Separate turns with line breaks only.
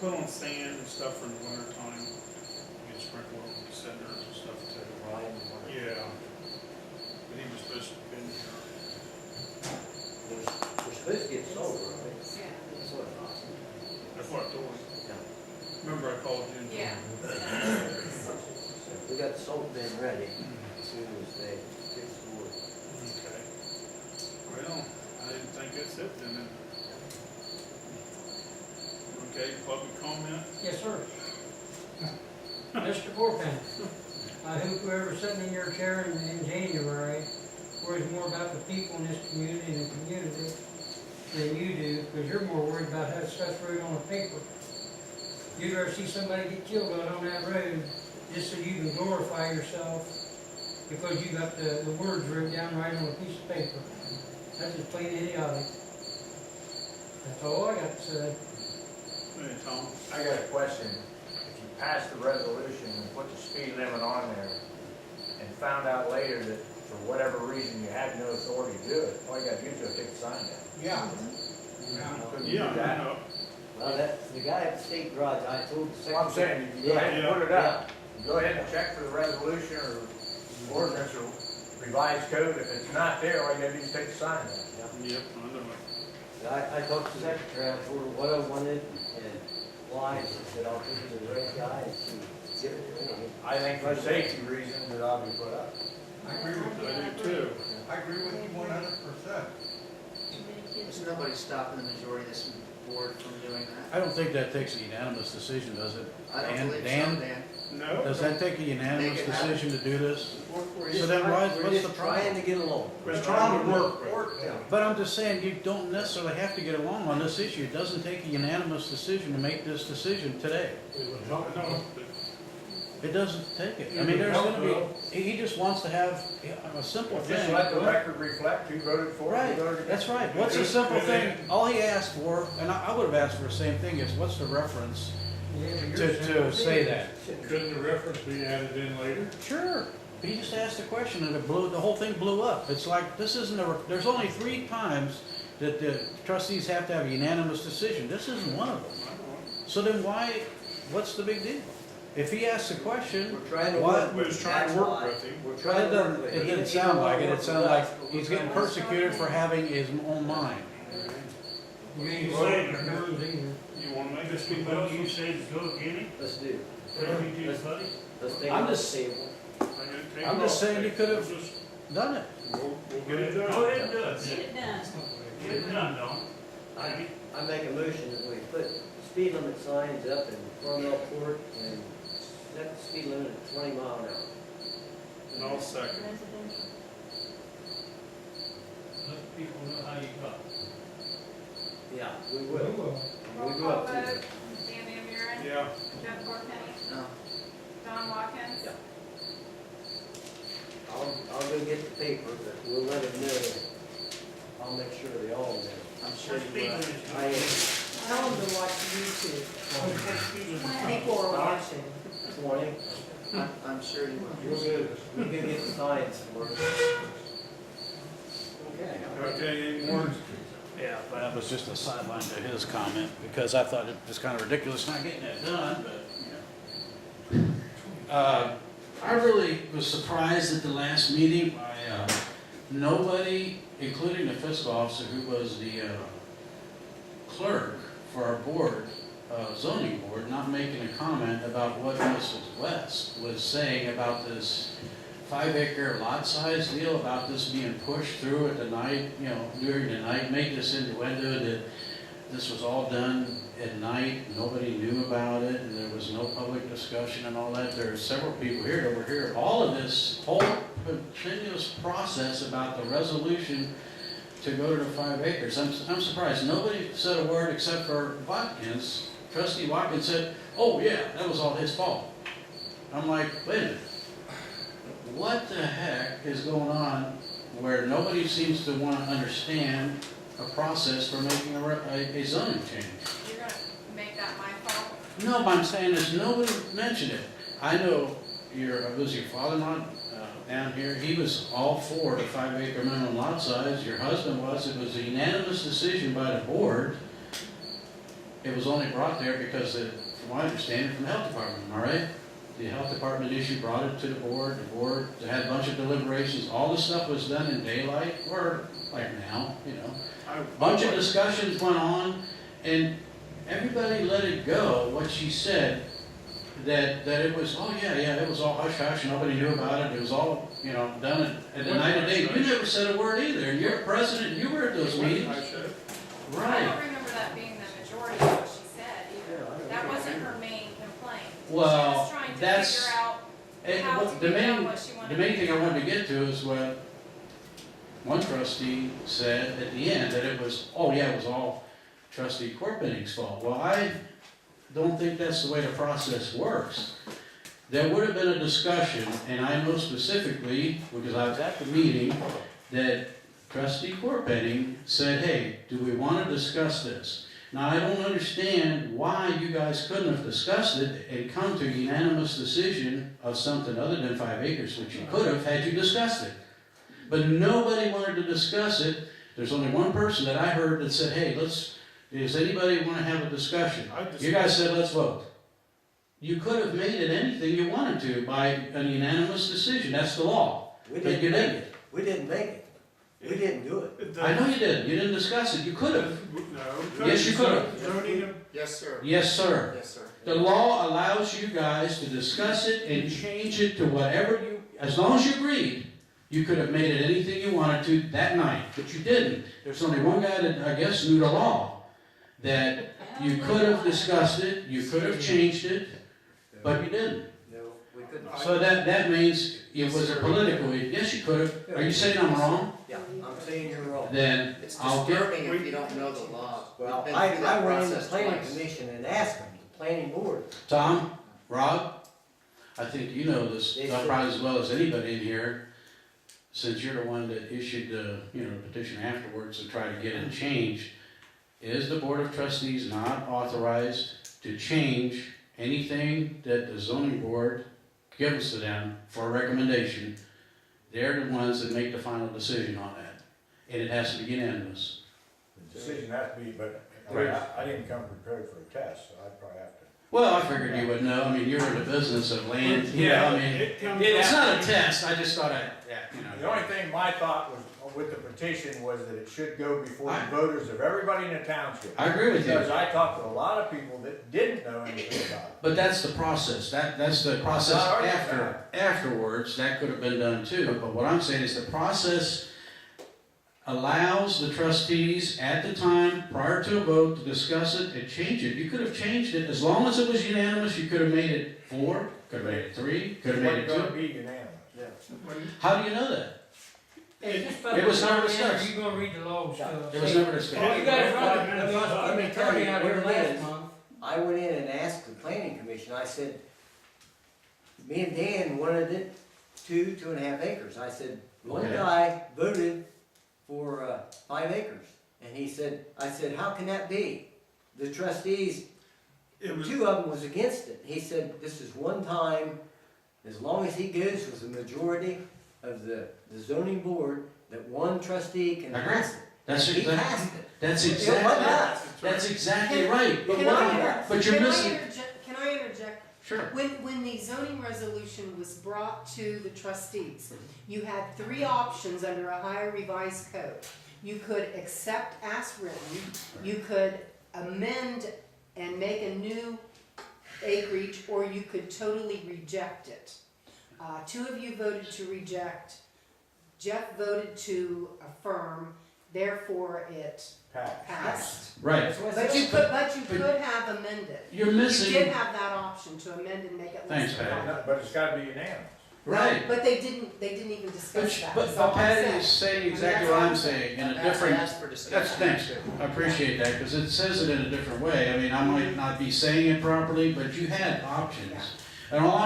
put on sand and stuff for the winter time. You can sprinkle on the cinders and stuff too. Yeah. But he was supposed to have been here.
We're supposed to get sold, right?
Yeah.
That's what I thought.
That's what I told him.
Yeah.
Remember I called you?
Yeah.
We got the salt bin ready as soon as they fix the wood.
Okay. Well, I didn't think that's it then. Okay, public comment?
Yes, sir. Mr. Corpen, I hope whoever's sitting in your chair in January worries more about the people in this community and the community than you do, because you're more worried about how stuff's wrote on a paper. You'd rather see somebody get killed on that road just so you can glorify yourself because you got the words written down right on a piece of paper. That's just plain idiotic. That's all I got to say.
Hey, Tom?
I got a question. If you passed the resolution and put the speed limit on there and found out later that for whatever reason you had no authority to do it, all you gotta do is take the sign down.
Yeah.
You couldn't do
Yeah, I
that.
know.
Well, the guy at the state garage, I told the
Well, I'm saying, you can go ahead and put it up. Go ahead and check for the resolution or ordinance or revised code. If it's not there, all you gotta do is take the sign down.
Yep, I know it.
I talked to the secretary, I told her what I wanted and why, and she said, I'll give it to the right guy, and she give it to me.
I think for safety reasons it ought to be put up.
I agree with you. I do too.
I agree with you 100%.
There's nobody stopping the majority of this board from doing that.
I don't think that takes a unanimous decision, does it?
I don't
Dan-
believe so,
Dan?
Dan.
No?
Does that take a unanimous
Make it happen.
decision to do this?
We're
So
just
then
trying-
what's
we're
the
just
problem?
trying to get along.
We're trying to work with it.
But I'm just saying, you don't necessarily have to get along on this issue. It doesn't take a unanimous decision to make this decision today.
No,
It doesn't take it. I mean, there's gonna be, he just wants to have a simple
Just
thing.
let the record reflect who voted for it,
Right,
who voted
that's
against it.
right. What's a simple thing? All he asked for, and I would have asked for the same thing, is what's the reference
Yeah, but
to
you're
say that?
Couldn't the reference be added in later?
Sure. He just asked a question and the whole thing blew up. It's like, this isn't there's only 3 times that the trustees have to have a unanimous decision. This isn't one of them. So then what's the big deal? If he asks a question,
We're trying to
why?
work
We
with
was
him.
trying to
That's
work
why.
with him.
We're trying to work with him.
It
He
didn't
he
sound
don't
like
wanna
it. It
work
sounded
with
like
us, but we're
he's
trying
getting
to-
persecuted for having his own mind.
You ain't saying the rules either.
You wanna make this be
Well,
better?
you say to go again,
Let's do.
buddy?
Let's take
I'm
it
just-
off the table.
I'm just saying you could have
Just-
done it.
We'll get it done.
Go ahead and do it.
Get it done.
Get it done, Don.
I make a motion that we put speed limit signs up in Cornell Court and set the speed limit at 20 miles an hour.
And I'll second.
Residential.
Let people know how you got.
Yeah, we
We
will.
will.
We
Roll
go
call
up to
vote.
the,
Dan Van Buren.
Yeah.
Jeff Corpenny.
No.
Don Watkins.
Yeah. I'll go get the paper, but we'll let them know. I'll make sure they all know.
I'm sure you will.
I am.
Tell them to watch YouTube before watching.
20.
I'm sure you will.
We'll go, we'll go get the signs for us. Okay.
Okay, any more?
Yeah, but that was just a sideline to his comment, because I thought it was kind of ridiculous not getting that done, but, you know. I really was surprised at the last meeting by, nobody, including the fiscal officer who was the, clerk for our board, zoning board, not making a comment about what Mrs. West was saying about this 5-acre lot size deal, about this being pushed through at the night, you know, during the night, make this innuendo that this was all done at night, nobody knew about it, and there was no public discussion and all that. There are several people here that were here. All of this whole continuous process about the resolution to go to the 5 acres. I'm surprised. Nobody said a word except for Watkins. Trustee Watkins said, oh yeah, that was all his fault. I'm like, wait a minute. What the heck is going on where nobody seems to want to understand a process for making a zoning change?
You're gonna make that my fault?
No, but I'm saying is nobody mentioned it. I know was your father-in-law down here? He was all for the 5-acre minimum lot size. Your husband was. It was a unanimous decision by the board. it was only brought there because, from my understanding, from the health department, am I right? The health department issue brought it to the board had a bunch of deliberations, all the stuff was done in daylight, or like now, you know. A bunch of discussions went on, and everybody let it go, what she said, that it was, oh yeah, it was all hush-hush, nobody knew about it, it was all, you know, done at the night of day. You never said a word either, and you're president, you were at those meetings.
I
Right.
don't remember that being the majority of what she said either. That wasn't her main complaint. She
Well,
was trying to
that's-
figure out
And
how to
the
do
main,
what she wanted
the main
to
thing
do.
I wanted to get to is what one trustee said at the end, that it was, oh yeah, it was all trustee Corpening's fault. Well, I don't think that's the way the process works. There would have been a discussion, and I know specifically, because I was at the meeting, that trustee Corpening said, hey, do we want to discuss this? Now, I don't understand why you guys couldn't have discussed it and come to a unanimous decision of something other than 5 acres, which you could have had you discussed it. But nobody wanted to discuss it. There's only one person that I heard that said, hey, does anybody want to have a discussion? You guys said, let's vote. You could have made it anything you wanted to by a unanimous decision. That's the law.
We
But you
didn't make
didn't.
it. We didn't make it. We didn't do it.
I know you didn't. You didn't discuss it. You could have.
No.
Yes, you could have.
Zoning,
Yes, sir.
Yes, sir.
Yes, sir.
The law allows you guys to discuss it and change it to whatever you, as long as you agreed, you could have made it anything you wanted to that night, but you didn't. There's only one guy that I guess knew the law, that you could have discussed it, you could have changed it, but you didn't.
No, we couldn't.
So that means it was a political, yes, you could have. Are you saying I'm wrong?
Yeah, I'm saying you're wrong.
Then
It's
I'll get,
disturbing if you don't know the law.
Well,
We've been through that
I went in the
process
planning
twice.
commission and asked them, the planning board.
Tom, Rob, I think you know this probably as well as anybody in here, since you're the one that issued the, petition afterwards to try to get it changed. Is the Board of Trustees not authorized to change anything that the zoning board gives to them for a recommendation? They're the ones that make the final decision on that, and it has to be unanimous.
The decision has to be, but
Right.
I didn't come prepared for a test, so I'd probably have to.
Well, I figured you would know. I mean, you're in the business of land. It's not a test. I just thought
The only thing my thought was with the petition was that it should go before the voters of everybody in the township.
I agree with you.
Because I talked to a lot of people that didn't know anything about it.
But that's the process. That's the process
I already
afterwards. That could have been done too. But what I'm saying is the process allows the trustees at the time prior to a vote to discuss it and change it. You could have changed it as long as it was unanimous. You could have made it 4, could have made it 3, could have made it
It wasn't
2.
going to be unanimous.
How do you know that?
It
was never discussed.
You're gonna read the law stuff.
It was never discussed.
You guys run,
Let me tell you
out
what
here
it
last
is.
month.
I went in and asked the planning commission, I said, me and Dan wanted it 2.5 acres. I said, one
Okay.
guy voted for 5 acres. And he said, I said, how can that be? The trustees, 2 of them was against it. He said, this is one time, as long as he goes with the majority of the zoning board, that one trustee can
I agree.
pass it.
That's
And he
exactly-
passed it.
That's
It wasn't
exactly,
us.
that's exactly right. But
Can
what-
I,
but you're
can I
missing.
can I interject?
Sure.
When the zoning resolution was brought to the trustees, you had 3 options under Ohio Revised Code. You could accept as written, you could amend and make a new acreage, or you could totally reject it. 2 of you voted to reject, Jeff voted to affirm, therefore it passed.
Right.
But you could have amended.
You're
You
missing.
did have that option to amend and make it less.
Thanks, Patty.
But it's got to be unanimous.
Right.
But they didn't even discuss that.
But
is all I'm
Patty
saying.
is saying exactly
that's
what
all
I'm
I'm
saying, in a
I
different,
asked for discussion.
thanks, I appreciate that, because it says it in a different way. I mean, I might not be saying it properly, but you had options. And all